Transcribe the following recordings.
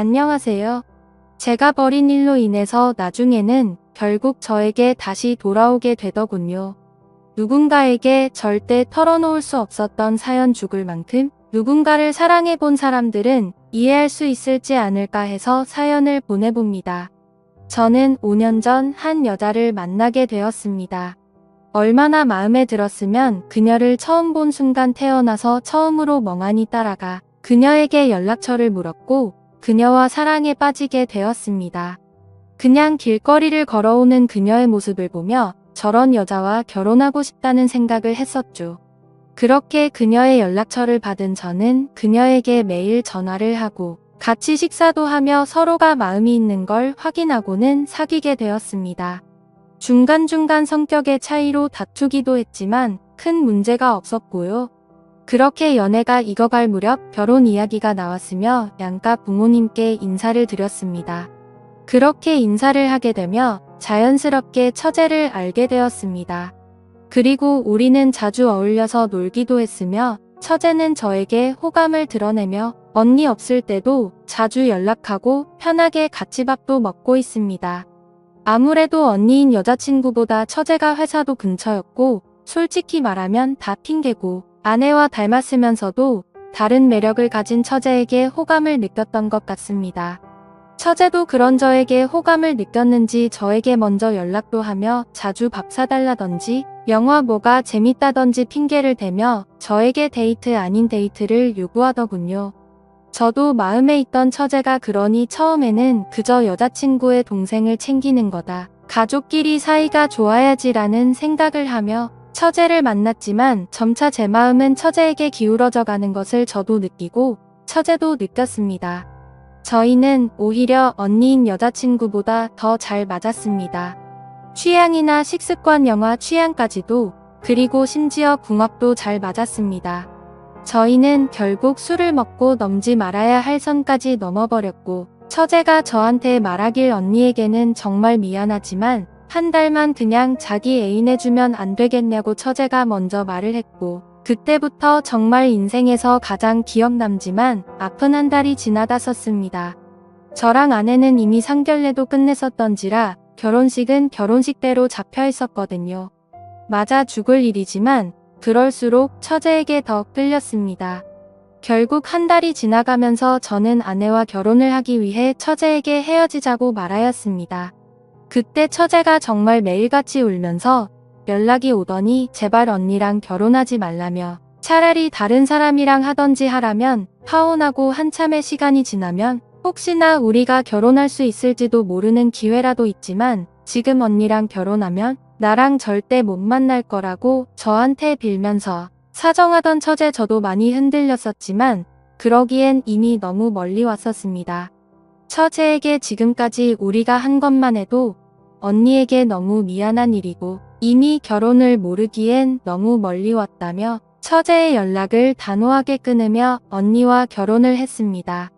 안녕하세요. 제가 벌인 일로 인해서 나중에는 결국 저에게 다시 돌아오게 되더군요. 누군가에게 절대 털어놓을 수 없었던 사연 죽을 만큼 누군가를 사랑해 본 사람들은 이해할 수 있을지 않을까 해서 사연을 보내봅니다. 저는 5년 전 한 여자를 만나게 되었습니다. 얼마나 마음에 들었으면 그녀를 처음 본 순간 태어나서 처음으로 멍하니 따라가 그녀에게 연락처를 물었고 그녀와 사랑에 빠지게 되었습니다. 그냥 길거리를 걸어오는 그녀의 모습을 보며 저런 여자와 결혼하고 싶다는 생각을 했었죠. 그렇게 그녀의 연락처를 받은 저는 그녀에게 매일 전화를 하고 같이 식사도 하며 서로가 마음이 있는 걸 확인하고는 사귀게 되었습니다. 중간중간 성격의 차이로 다투기도 했지만 큰 문제가 없었고요. 그렇게 연애가 익어갈 무렵 결혼 이야기가 나왔으며 양가 부모님께 인사를 드렸습니다. 그렇게 인사를 하게 되며 자연스럽게 처제를 알게 되었습니다. 그리고 우리는 자주 어울려서 놀기도 했으며 처제는 저에게 호감을 드러내며 언니 없을 때도 자주 연락하고 편하게 같이 밥도 먹고 있습니다. 아무래도 언니인 여자친구보다 처제가 회사도 근처였고 솔직히 말하면 다 핑계고 아내와 닮았으면서도 다른 매력을 가진 처제에게 호감을 느꼈던 것 같습니다. 처제도 그런 저에게 호감을 느꼈는지 저에게 먼저 연락도 하며 자주 밥 사달라던지 영화 뭐가 재밌다던지 핑계를 대며 저에게 데이트 아닌 데이트를 요구하더군요. 저도 마음에 있던 처제가 그러니 처음에는 그저 여자친구의 동생을 챙기는 거다. 가족끼리 사이가 좋아야지라는 생각을 하며 처제를 만났지만 점차 제 마음은 처제에게 기울어져 가는 것을 저도 느끼고 처제도 느꼈습니다. 저희는 오히려 언니인 여자친구보다 더 잘 맞았습니다. 취향이나 식습관, 영화 취향까지도, 그리고 심지어 궁합도 잘 맞았습니다. 저희는 결국 술을 먹고 넘지 말아야 할 선까지 넘어버렸고 처제가 저한테 말하길 언니에게는 정말 미안하지만 한 달만 그냥 자기 애인해주면 안 되겠냐고 처제가 먼저 말을 했고 그때부터 정말 인생에서 가장 기억 남지만 아픈 한 달이 지나다 썼습니다. 저랑 아내는 이미 상견례도 끝냈었던지라 결혼식은 결혼식대로 잡혀 있었거든요. 맞아 죽을 일이지만 그럴수록 처제에게 더 끌렸습니다. 결국 한 달이 지나가면서 저는 아내와 결혼을 하기 위해 처제에게 헤어지자고 말하였습니다. 그때 처제가 정말 매일같이 울면서 연락이 오더니 제발 언니랑 결혼하지 말라며 차라리 다른 사람이랑 하던지 하라면 파혼하고 한참의 시간이 지나면 혹시나 우리가 결혼할 수 있을지도 모르는 기회라도 있지만 지금 언니랑 결혼하면 나랑 절대 못 만날 거라고 저한테 빌면서 사정하던 처제 저도 많이 흔들렸었지만 그러기엔 이미 너무 멀리 왔었습니다. 처제에게 지금까지 우리가 한 것만 해도 언니에게 너무 미안한 일이고 이미 결혼을 모르기엔 너무 멀리 왔다며 처제의 연락을 단호하게 끊으며 언니와 결혼을 했습니다.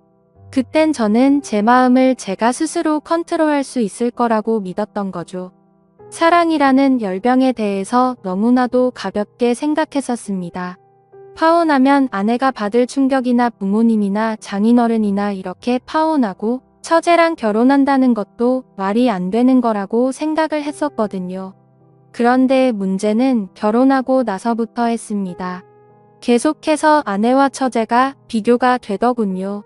그땐 저는 제 마음을 제가 스스로 컨트롤할 수 있을 거라고 믿었던 거죠. 사랑이라는 열병에 대해서 너무나도 가볍게 생각했었습니다. 파혼하면 아내가 받을 충격이나 부모님이나 장인어른이나 이렇게 파혼하고 처제랑 결혼한다는 것도 말이 안 되는 거라고 생각을 했었거든요. 그런데 문제는 결혼하고 나서부터 했습니다. 계속해서 아내와 처제가 비교가 되더군요.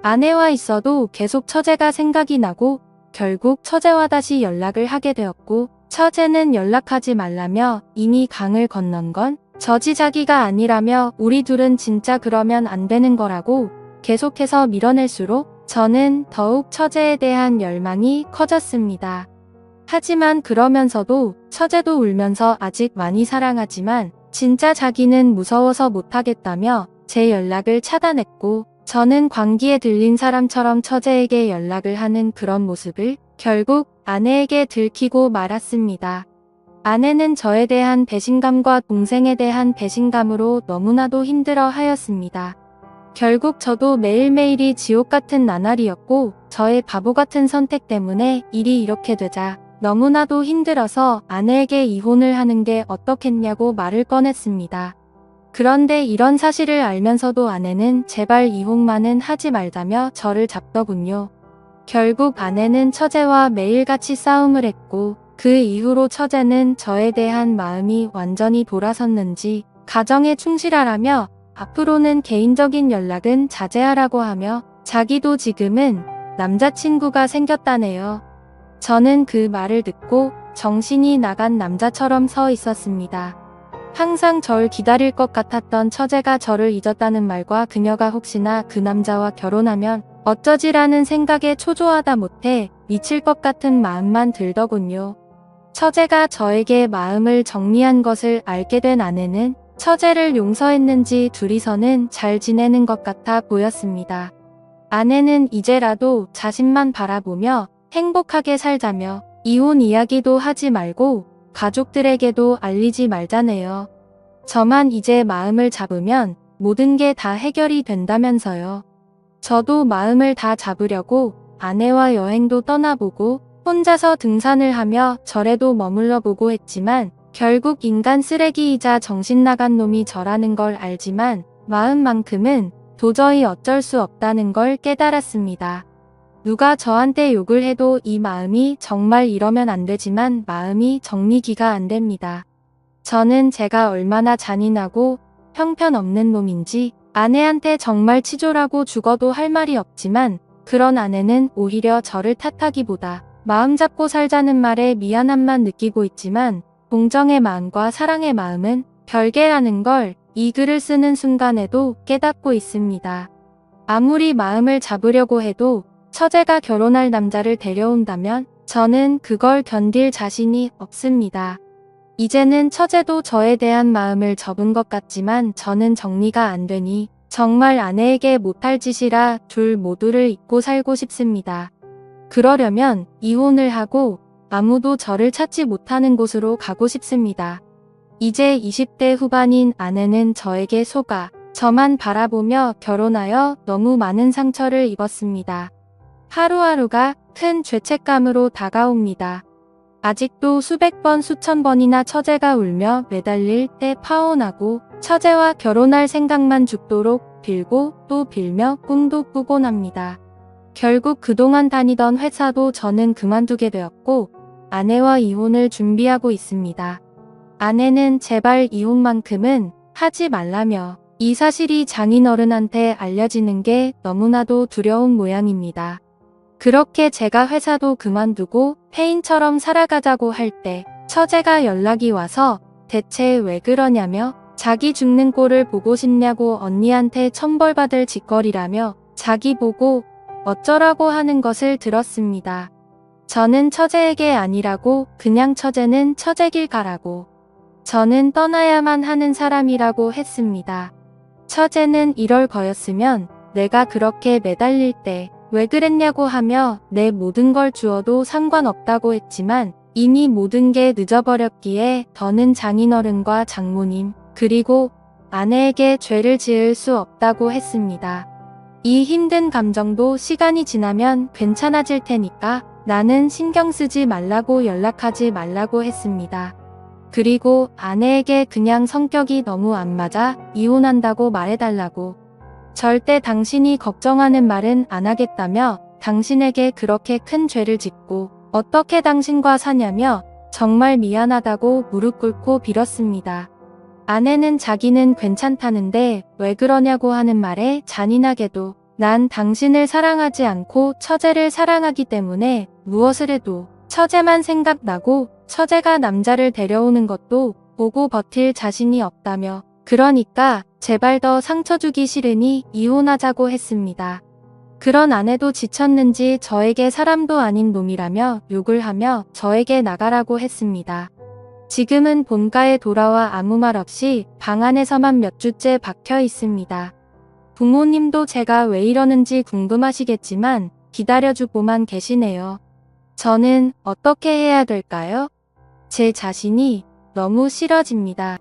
아내와 있어도 계속 처제가 생각이 나고 결국 처제와 다시 연락을 하게 되었고 처제는 연락하지 말라며 이미 강을 건넌 건 저지자기가 아니라며 우리 둘은 진짜 그러면 안 되는 거라고 계속해서 밀어낼수록 저는 더욱 처제에 대한 열망이 커졌습니다. 하지만 그러면서도 처제도 울면서 아직 많이 사랑하지만 진짜 자기는 무서워서 못하겠다며 제 연락을 차단했고 저는 광기에 들린 사람처럼 처제에게 연락을 하는 그런 모습을 결국 아내에게 들키고 말았습니다. 아내는 저에 대한 배신감과 동생에 대한 배신감으로 너무나도 힘들어 하였습니다. 결국 저도 매일매일이 지옥 같은 나날이었고 저의 바보 같은 선택 때문에 일이 이렇게 되자 너무나도 힘들어서 아내에게 이혼을 하는 게 어떻겠냐고 말을 꺼냈습니다. 그런데 이런 사실을 알면서도 아내는 제발 이혼만은 하지 말자며 저를 잡더군요. 결국 아내는 처제와 매일같이 싸움을 했고 그 이후로 처제는 저에 대한 마음이 완전히 돌아섰는지 가정에 충실하라며 앞으로는 개인적인 연락은 자제하라고 하며 자기도 지금은 남자친구가 생겼다네요. 저는 그 말을 듣고 정신이 나간 남자처럼 서 있었습니다. 항상 절 기다릴 것 같았던 처제가 저를 잊었다는 말과 그녀가 혹시나 그 남자와 결혼하면 어쩌지라는 생각에 초조하다 못해 미칠 것 같은 마음만 들더군요. 처제가 저에게 마음을 정리한 것을 알게 된 아내는 처제를 용서했는지 둘이서는 잘 지내는 것 같아 보였습니다. 아내는 이제라도 자신만 바라보며 행복하게 살자며 이혼 이야기도 하지 말고 가족들에게도 알리지 말자네요. 저만 이제 마음을 잡으면 모든 게 다 해결이 된다면서요. 저도 마음을 다 잡으려고 아내와 여행도 떠나보고 혼자서 등산을 하며 절에도 머물러 보고 했지만 결국 인간 쓰레기이자 정신 나간 놈이 저라는 걸 알지만 마음만큼은 도저히 어쩔 수 없다는 걸 깨달았습니다. 누가 저한테 욕을 해도 이 마음이 정말 이러면 안 되지만 마음이 정리기가 안 됩니다. 저는 제가 얼마나 잔인하고 형편없는 놈인지 아내한테 정말 치졸하고 죽어도 할 말이 없지만 그런 아내는 오히려 저를 탓하기보다 마음 잡고 살자는 말에 미안함만 느끼고 있지만 동정의 마음과 사랑의 마음은 별개라는 걸 이 글을 쓰는 순간에도 깨닫고 있습니다. 아무리 마음을 잡으려고 해도 처제가 결혼할 남자를 데려온다면 저는 그걸 견딜 자신이 없습니다. 이제는 처제도 저에 대한 마음을 접은 것 같지만 저는 정리가 안 되니 정말 아내에게 못할 짓이라 둘 모두를 잊고 살고 싶습니다. 그러려면 이혼을 하고 아무도 저를 찾지 못하는 곳으로 가고 싶습니다. 이제 20대 후반인 아내는 저에게 속아 저만 바라보며 결혼하여 너무 많은 상처를 입었습니다. 하루하루가 큰 죄책감으로 다가옵니다. 아직도 수백 번 수천 번이나 처제가 울며 매달릴 때 파혼하고 처제와 결혼할 생각만 죽도록 빌고 또 빌며 꿈도 꾸곤 합니다. 결국 그동안 다니던 회사도 저는 그만두게 되었고 아내와 이혼을 준비하고 있습니다. 아내는 제발 이혼만큼은 하지 말라며 이 사실이 장인어른한테 알려지는 게 너무나도 두려운 모양입니다. 그렇게 제가 회사도 그만두고 폐인처럼 살아가자고 할 때 처제가 연락이 와서 대체 왜 그러냐며 자기 죽는 꼴을 보고 싶냐고 언니한테 천벌받을 짓거리라며 자기 보고 어쩌라고 하는 것을 들었습니다. 저는 처제에게 아니라고 그냥 처제는 처제 길 가라고 저는 떠나야만 하는 사람이라고 했습니다. 처제는 이럴 거였으면 내가 그렇게 매달릴 때 왜 그랬냐고 하며 내 모든 걸 주어도 상관없다고 했지만 이미 모든 게 늦어버렸기에 더는 장인어른과 장모님 그리고 아내에게 죄를 지을 수 없다고 했습니다. 이 힘든 감정도 시간이 지나면 괜찮아질 테니까 나는 신경 쓰지 말라고 연락하지 말라고 했습니다. 그리고 아내에게 그냥 성격이 너무 안 맞아 이혼한다고 말해달라고 절대 당신이 걱정하는 말은 안 하겠다며 당신에게 그렇게 큰 죄를 짓고 어떻게 당신과 사냐며 정말 미안하다고 무릎 꿇고 빌었습니다. 아내는 자기는 괜찮다는데 왜 그러냐고 하는 말에 잔인하게도 난 당신을 사랑하지 않고 처제를 사랑하기 때문에 무엇을 해도 처제만 생각나고 처제가 남자를 데려오는 것도 보고 버틸 자신이 없다며 그러니까 제발 더 상처 주기 싫으니 이혼하자고 했습니다. 그런 아내도 지쳤는지 저에게 사람도 아닌 놈이라며 욕을 하며 저에게 나가라고 했습니다. 지금은 본가에 돌아와 아무 말 없이 방 안에서만 몇 주째 박혀 있습니다. 부모님도 제가 왜 이러는지 궁금하시겠지만 기다려주고만 계시네요. 저는 어떻게 해야 될까요? 제 자신이 너무 싫어집니다.